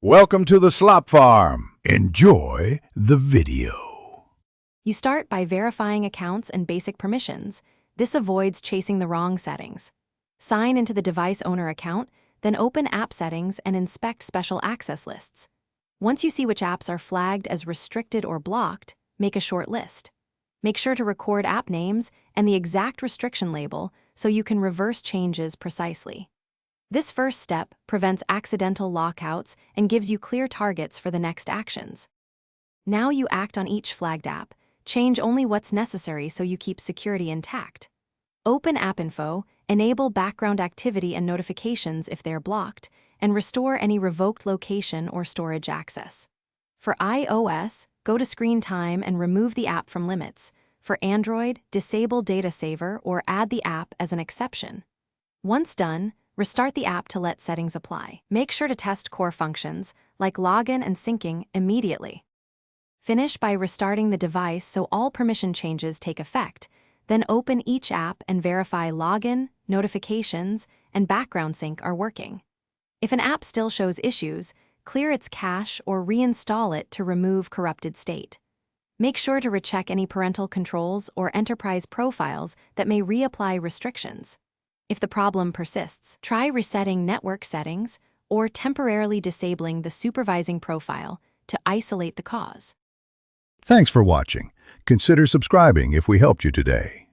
Welcome to the Slop Farm. Enjoy the video. You start by verifying accounts and basic permissions. This avoids chasing the wrong settings. Sign into the device owner account, then open app settings and inspect special access lists. Once you see which apps are flagged as restricted or blocked, make a short list. Make sure to record app names and the exact restriction label so you can reverse changes precisely. This first step prevents accidental lockouts and gives you clear targets for the next actions. Now you act on each flagged app. Change only what's necessary so you keep security intact. Open App Info, enable background activity and notifications if they're blocked, and restore any revoked location or storage access. For iOS, go to Screen Time and remove the app from limits. For Android, disable Data Saver or add the app as an exception. Once done, restart the app to let settings apply. Make sure to test core functions, like login and syncing, immediately. Finish by restarting the device so all permission changes take effect. Then open each app and verify login, notifications, and background sync are working. If an app still shows issues, clear its cache or reinstall it to remove corrupted state. Make sure to recheck any parental controls or enterprise profiles that may reapply restrictions. If the problem persists, try resetting network settings or temporarily disabling the supervising profile to isolate the cause. Thanks for watching. Consider subscribing if we helped you today.